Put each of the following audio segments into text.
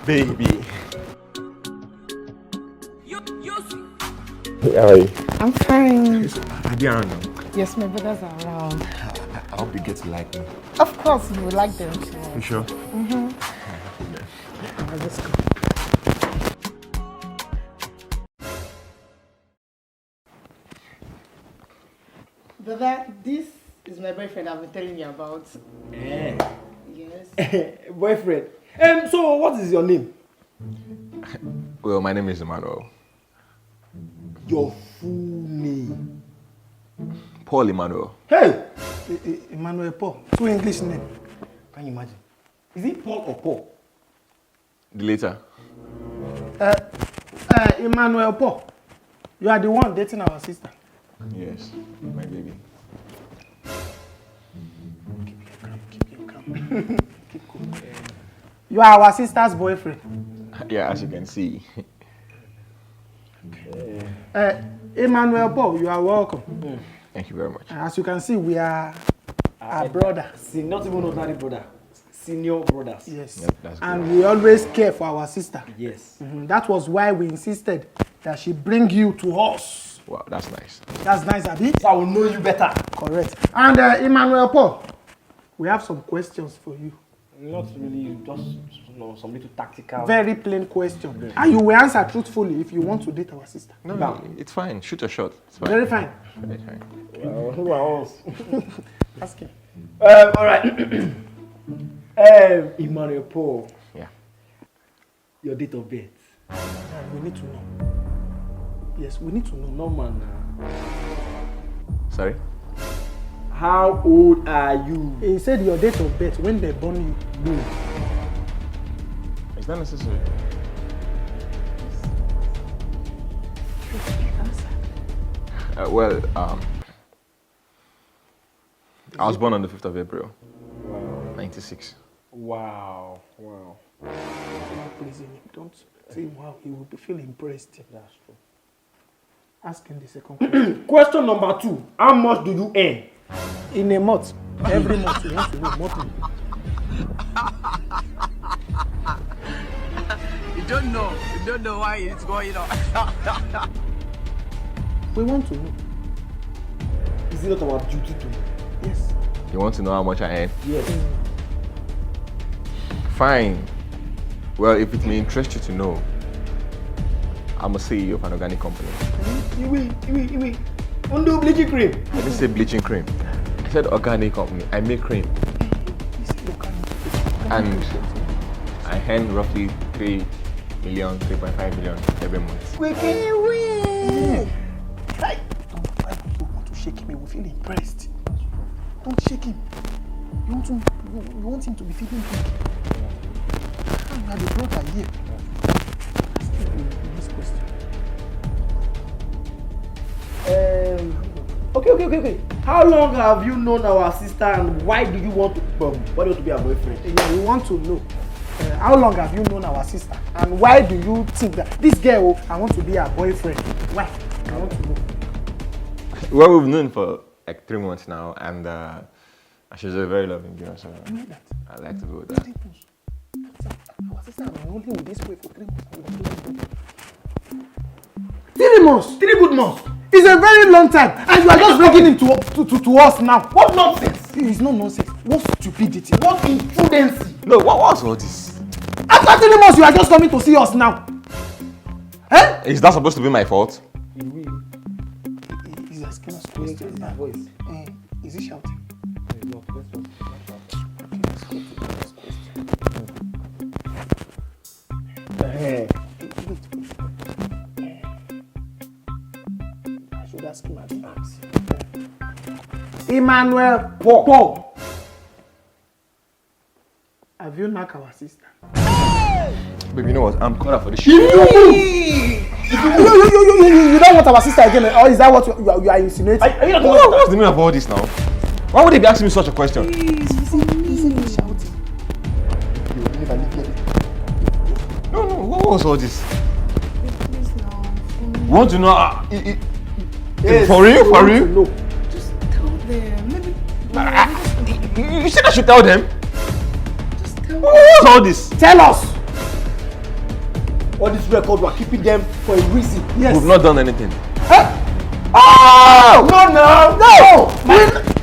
Baby. How are you? I'm fine. Are they around now? Yes, my brothers are around. I hope they get to like me. Of course, you will like them. You sure? Mm-hmm. Let's go. Brother, this is my boyfriend I've been telling you about. Yes. Boyfriend. So what is your name? Well, my name is Emmanuel. Your full name? Paul Emmanuel. Hey! Emmanuel Paul. Two English name. Can you imagine? Is it Paul or Paul? The later. Emmanuel Paul. You are the one dating our sister. Yes, my baby. Keep calm. Keep cool. You are our sister's boyfriend. Yeah, as you can see. Emmanuel Paul, you are welcome. Thank you very much. As you can see, we are a brother. Not even ordinary brother. Senior brothers. Yes. Yep, that's good. And we always care for our sister. Yes. That was why we insisted that she bring you to us. Wow, that's nice. That's nice, Abi. So I will know you better. Correct. And Emmanuel Paul, we have some questions for you. Not really, just some little tactical. Very plain question. And you will answer truthfully if you want to date our sister. No, it's fine. Shoot a shot. It's fine. Very fine. Very fine. Who are us? Ask him. All right. Emmanuel Paul. Yeah. Your date of birth. We need to know. Yes, we need to know. No man. Sorry? How old are you? He said your date of birth, when they born you. No. It's not necessary. Well, I was born on the 5th of April, Wow. 96. Wow. Wow. Please, don't say wow. He will feel impressed. That's true. Ask him the second question. Question number 2. How much do you earn? In a month, every month, you want to know monthly. You don't know why it's going on. We want to know. Is it not our duty to know? Yes. You want to know how much I earn? Yes. Fine. Well, if it may interest you to know, I'm a CEO of an organic company. Iwi. Undo bleaching cream. I didn't say bleaching cream. I said organic company. I make cream. And I earn roughly 3 million, 3.5 million every month. Wait. Don't try to want to shake him. He will feel impressed. Don't shake him. You want him to be feeling big. You are the brother here. Ask him the next question. Okay. How long have you known our sister and why do you want to be a boyfriend? Yeah, we want to know. How long have you known our sister? And why do you think that this girl, I want to be her boyfriend? Why? I want to know. Well, we've known for like 3 months now, and she's a very loving girl, so I like to go with that. Our sister has been holding with this way for 3 months. 3 months. 3 good months. It's a very long time, and you are just bringing him to us now. What nonsense? It's not nonsense. What stupidity? What imprudency? No, what's all this? After 3 months, you are just coming to see us now. Eh? Is that supposed to be my fault? He's asking us questions. His voice. Is he shouting? No, let's go. Okay, let's go to the next question. Hey. Wait. I should ask him at the answer. Emmanuel Paul. Have you knocked our sister? Baby, you know what? I'm caught up for this You shit. don't want our sister again, or is that what you are insinuating? Are you not What's the meaning of all this now? Why would they be asking me such a question? He's shouting. No, what was all this? Please now. You want to know? Yes, For real? For real? No. Just tell them. Maybe. You said I should tell them? Just tell What them. was all this? Tell us. all this record, we are keeping them for a reason. Yes. We've not done anything. Oh!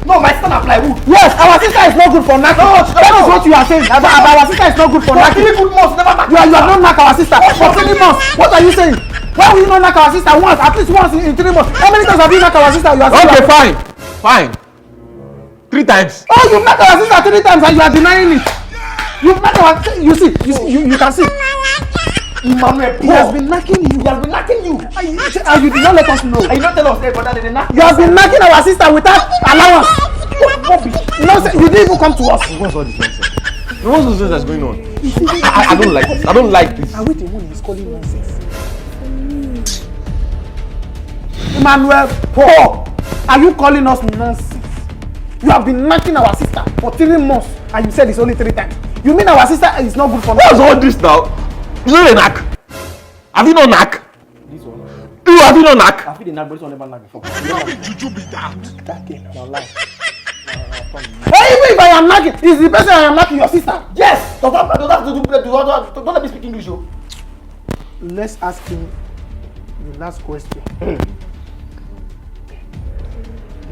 No, my son apply wood. Yes, our sister is not good for knacking. That is what you are saying. Our sister is not good for knacking. 3 good months, never knack. You are not knack our sister for 3 months. What are you saying? Why will you not knack our sister once? At least once in 3 months. How many times have you knacked our sister? You are still Okay, fine. 3 times. Oh, you knacked our sister 3 times and you are denying it. You knacked our sister. You can see. Emmanuel, He has been knacking you. He has been knacking you. And you did not let us know. And you don't tell us that, but they knock. You have been knacking our sister without allowance. No, you didn't even come to us. What's all this nonsense? What's this that's going on? I don't like this. I don't like this. Are we the one he's calling nonsense? Emmanuel, Paul, are you calling us nonsense? You have been knacking our sister for 3 months and you said it's only 3 times. You mean our sister is not good for What's all this now? You know the knack? Have you not knack? This one. Have you not knack? I feel the knack, but this one never knack before. that game? Now lie. Even if I am knacking, is the person I am knacking your sister? Yes! Don't let me speak English, yo. Let's ask him the last question. There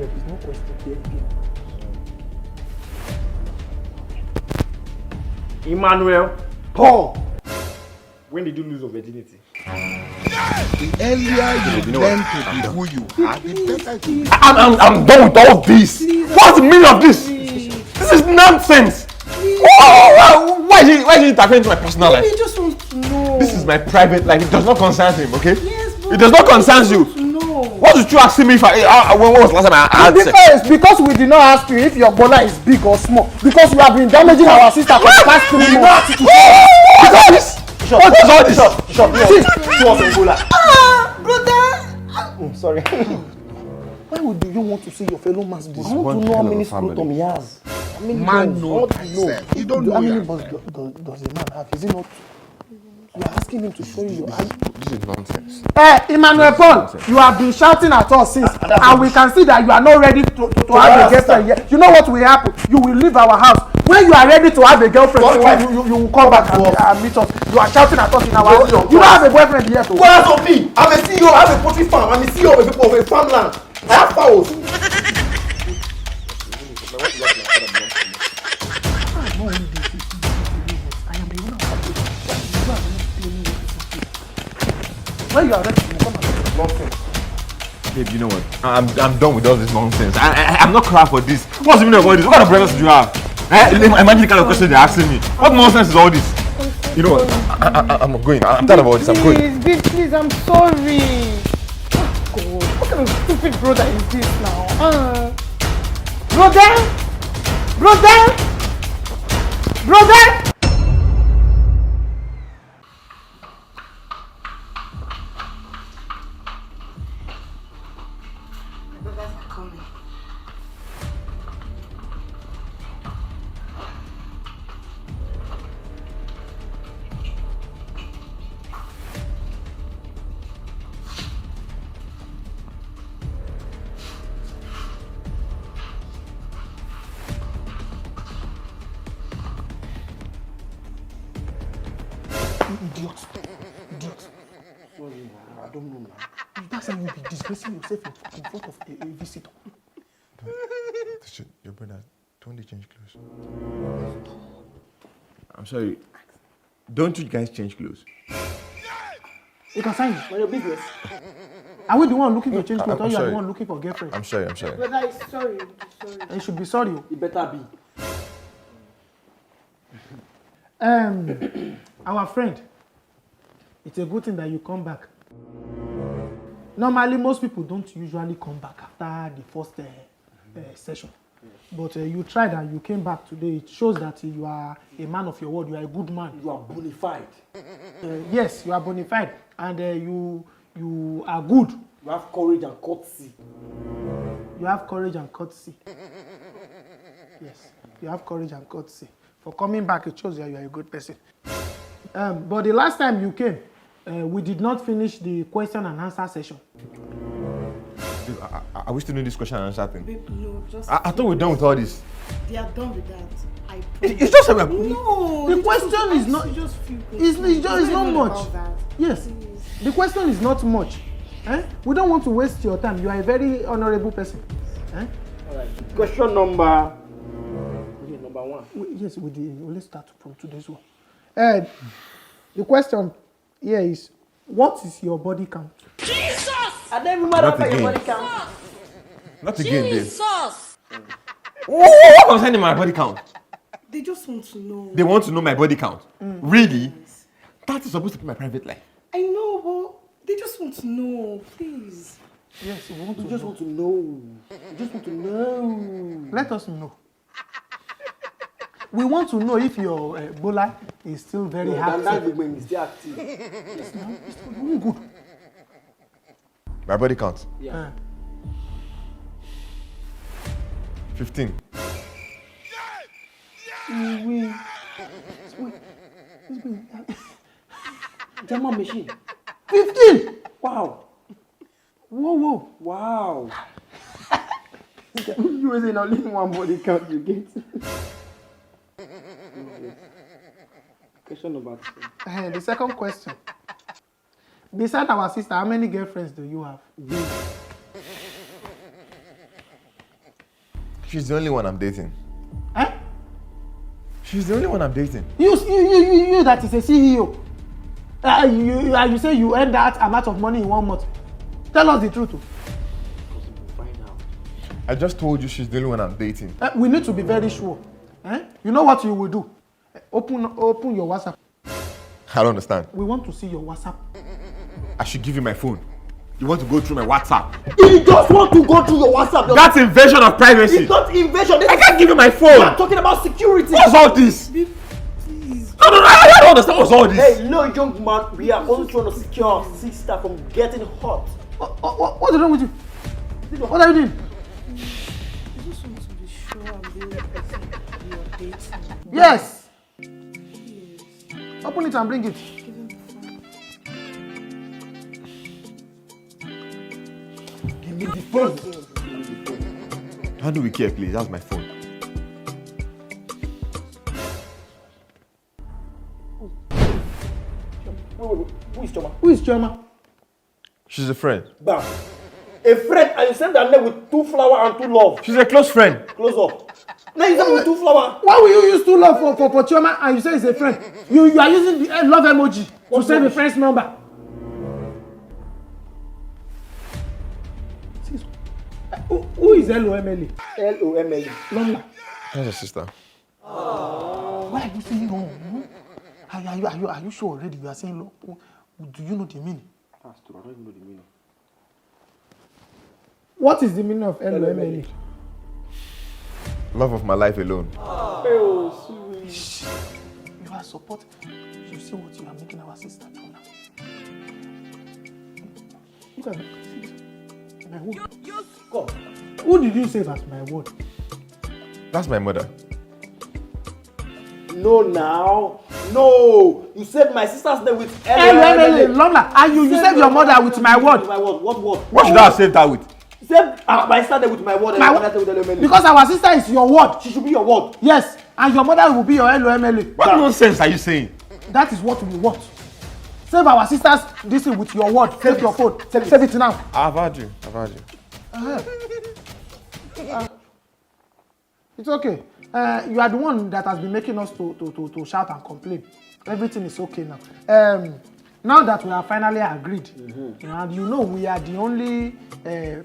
is no question here again. Emmanuel, Paul, when did you lose your virginity? The earlier you learn to be who you are, the better it will be. I'm done with all this. What's the meaning of this? This is nonsense. Why is he interfering into my personal life? He just wants to know. This is my private life. It does not concern him, okay? Yes, but it does not concern you. No. What did you asking me if when was the last time I had sex? Because we did not ask you if your bola is big or small. Because you have been damaging our sister for the past 3 months. What's all this? What is all this? Brother. Sorry. Why would you want to see your fellow man's boss? I want to know how many scrotum he has. How many Man balls? know thyself. You don't know How many your balls does a man have? Is it not? You are asking him to show you. This is nonsense. Emmanuel Paul, you have been shouting at us since, and we can see that you are not ready to have a girlfriend yet. You know what will happen? You will leave our house. When you are ready to have a girlfriend, you will come back and meet us. You are shouting at us in our house. You don't have a boyfriend yet. What else of me? I'm a CEO, I have a poultry farm, I'm a CEO of a farmland. I have fowls. When you are ready, you come and nonsense. Babe, you know what? I'm done with all this nonsense. I'm not crying for this. What's the meaning of all this? What kind of brothers do you have? Imagine the kind of question they're asking me. What nonsense is all this? You know what? I'm going. I'm tired of all this. I'm going. Please, I'm sorry. God, what kind of stupid brother is this now? Brother? Idiot. Sorry, I don't know now. That's how you be disgracing yourself in front of a visitor. Your brother, don't they change clothes? I'm sorry. Don't you guys change clothes? You can sign it. For your business. Are we the one looking for change clothes or I'm you are the sorry. one looking for girlfriend? I'm sorry. Brother is sorry. You should be sorry. You better be. Our friend, it's a good thing that you come back. Normally, most people don't usually come back after the first session. But you tried and you came back today. It shows that you are a man of your word. You are a good man. You are bona fide. Yes, you are bona fide. And you are good. You have courage and courtesy. You have courage and courtesy. Yes, you have courage and courtesy. For coming back, it shows that you are a good person. But the last time you came, we did not finish the question and answer session. I wish to know this question and answer thing. Babe, no, just. I thought we're done with all this. They are done with that. It's just a No. The question is not. Just few It's not much. about that. Yes. Please. The question is not much. Eh? We don't want to waste your time. You are a very honorable person. Eh? Alright. Question number 1. Yes, let's start from today's one. The question here is, what is your body count? I don't even matter Not about your again. body count. Not again, babe. Jesus! What concerning my body count? They just want to know. They want to know my body count. Really? That is supposed to be my private life. I know, but they just want to know. Please. Yes, we want to You just want to know. You just want to know. Let us know. We want to know if your Ebola is still very That's active. when it's still active. Good. My body count. Yeah. 15. German machine. 15! Wow. Whoa. Wow. You was in only one body count you get. Question number 2. The second question. Beside our sister, how many girlfriends do you have? She's the only one I'm dating. Eh? She's the only one I'm dating. You that is a CEO. You say you earn that amount of money in 1 month. Tell us the truth. Find out. I just told you she's the only one I'm dating. We need to be very sure. You know what you will do? Open your WhatsApp. I don't understand. We want to see your WhatsApp. I should give you my phone. You want to go through my WhatsApp? You just want to go through your WhatsApp. That's invasion of privacy. It's not invasion. I can't give you my I'm phone. talking about security. What's all this? Please. No, I don't understand what's all this. Hey, no, young man. We are only trying to secure our sister from getting hot. What's wrong with you? What are you doing? I just want to be sure I'm the only person you're dating. Yes. Please. Open it and bring it. Give him the phone. Give me the phone. How do we care, please? That's my phone. Wait. Who is Choma? Who is Chioma? She's a friend. Bam. A friend, and you send that name with 2 flower and 2 love. She's a close friend. Close up. Now you send with 2 flower. Why will you use 2 love for Chioma and you say it's a friend? You are using the love emoji to send the friend's number. Who is LOMLE? LOMLE. Lomla. That's her sister. Why are you saying no? Are you sure already? You are saying no. Do you know the meaning? That's true. I don't even know the meaning. What is the meaning of LOMLE? Love of my life alone. Oh, sweet. You are supporting. You see what you are making our sister do now. Look at me. See this. My word. Come. Who did you say that's my word? That's my mother. No, now. No. You said my sister's name with LOMLE. Lomla. And you saved your mother with my word. My word. What word? What should I have saved that with? Save my sister name with my word. My and word. my sister with LOMLE. Because our sister is your word. She should be your word. Yes. And your mother will be your LOMLE. What nonsense are you saying? That is what we want. Save our sisters this with your word. Save your phone. Save it now. I've had you. It's okay. You are the one that has been making us to shout and complain. Everything is okay now. Now that we have finally agreed, and you know we are the only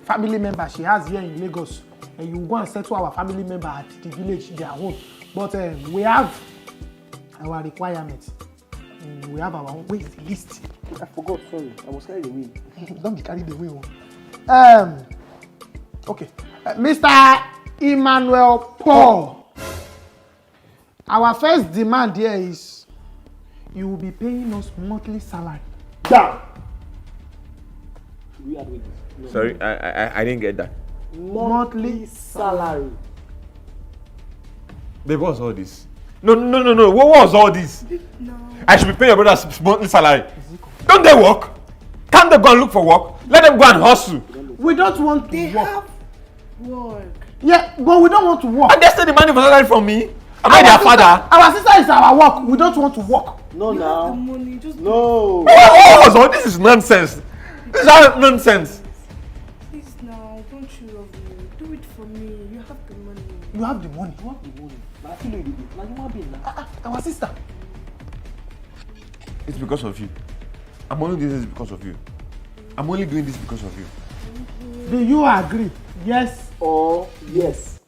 family member she has here in Lagos, and you go and settle our family member at the village, their own. But we have our requirements. We have our own. Where is the list? I forgot. Sorry. I was carried away. Don't be carried away. Okay. Mr. Emmanuel Paul. Our first demand here is you will be paying us monthly salary. Down. We are doing this. No. Sorry, I didn't get that. Monthly salary. Babe, what's all this? No. What was all this? No. I should be paying your brother's monthly salary. Don't they work? Can't they go and look for work? Let them go and hustle. We don't want to They work. have work. Yeah, but we don't want to work. And they're still demanding for salary from me. Am I their father? Our sister is our work. We don't want to work. No, The now. money, just No. Oh, this is nonsense. This is nonsense. please now. Don't you love me? Do it for me. You have the money. You have the money. You have the money. But I feel like you now you want to be now. Our sister. It's because of you. I'm only doing this because of you. I'm only doing this because of you. Do you agree? Yes. Or yes.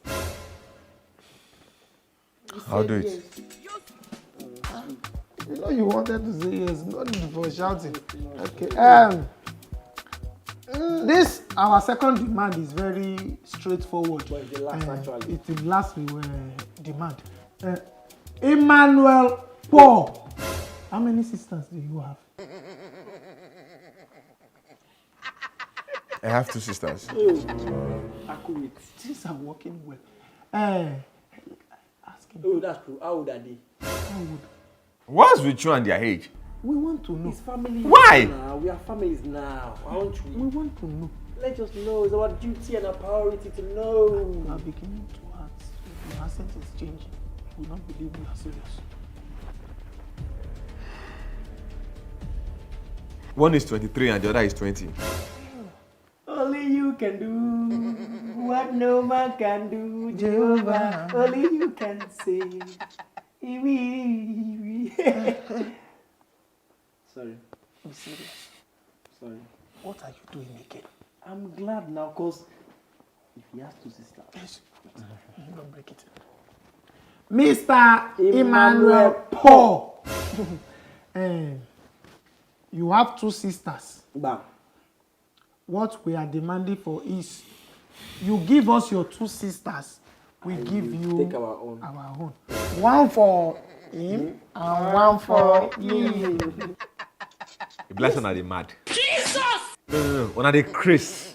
I'll do it. You know you wanted to say yes. No need for shouting. Okay. This our second demand is very straightforward. But it's the last actually. It's the last demand. Emmanuel Paul. How many sisters do you have? I have 2 sisters. Accurate. Things are working well. Ask him. Oh, that's true. How old are they? How would What's with you and their age? we want to know? It's family. Why? Now. We are families now. Aren't we? We want to know. Let us know. It's our duty and our priority to know. We are beginning to ask. Your accent is changing. We will not believe we are serious. One is 23 and the other is 20. Only you can do what no man can do, Jehovah. Only you can save. Sorry. Be serious. Sorry. What are you doing again? I'm glad now because if he has 2 sisters. Yes. Don't break it. Mr. Emmanuel Paul. You have 2 sisters. Bam. What we are demanding for is you give us your 2 sisters. We give you Take our own. our own. One for him and one for you. The blessing are they mad. Jesus! No. When are they Chris?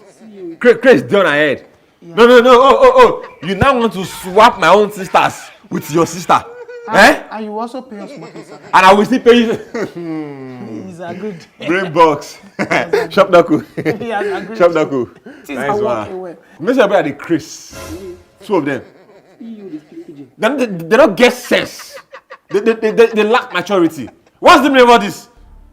Chris down ahead. Yeah. No. Oh. You now want to swap my own sisters with your sister. And you also pay us money, sir. And I will still pay you. He's agreed. Brain box. Shop Naku. He has agreed. Shop Naku. Things are working well. Make sure about the Chris. 2 of them. You, they speak pidgin. They don't get sense. They lack maturity. What's the name of this?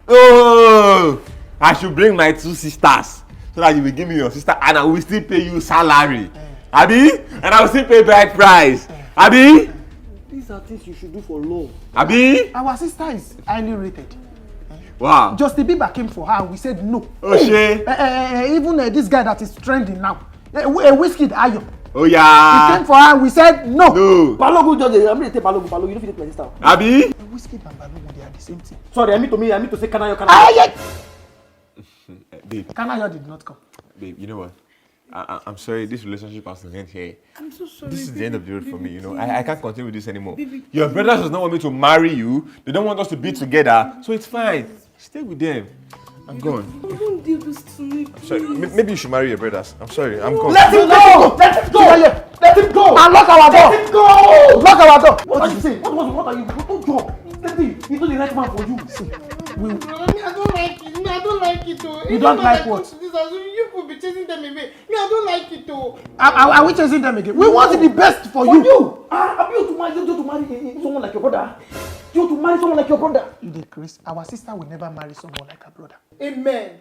Oh, I should bring my 2 sisters so that you will give me your sister and I will still pay you salary. Abi? And I will still pay bride price. Abi? These are things you should do for love. Abi? Our sister is highly rated. Wow. Justin Bieber came for her and we said no. Oh, shit. Even this guy that is trending now, a whiskey Ayo. Oh, He yeah. came for her and we said no. No. Balogun just I'm going to take Balogun. Balogun, you don't fit my sister. Abi? Whiskey and Balogun, they are the same thing. Sorry, I mean to say Kanayo. Babe, Kanayo did not come. you know what? I'm sorry, this relationship has to end here. I'm so sorry. This is the end of the road for me, you know. Baby, I can't continue with this anymore. Baby, Your brothers does not want me to marry you. They don't want us to be together. So it's fine. Stay with them. I'm gone. Don't do this to me, Sorry. please. Maybe you should marry your brothers. I'm sorry. I'm gone. Let him go! Let him go! Let him go! And lock our door. Let him go! Lock our door. What are you saying? What are you? Don't jump. Let me. He's not the right man for you. I don't like it. I don't like it though. You don't like what? You could be chasing them away. I don't like it though. Are we chasing them again? We want the best for For you. you! Are you to marry someone like your brother? You to marry someone like your brother? You did, Chris. Our sister will never marry someone like her brother. Amen.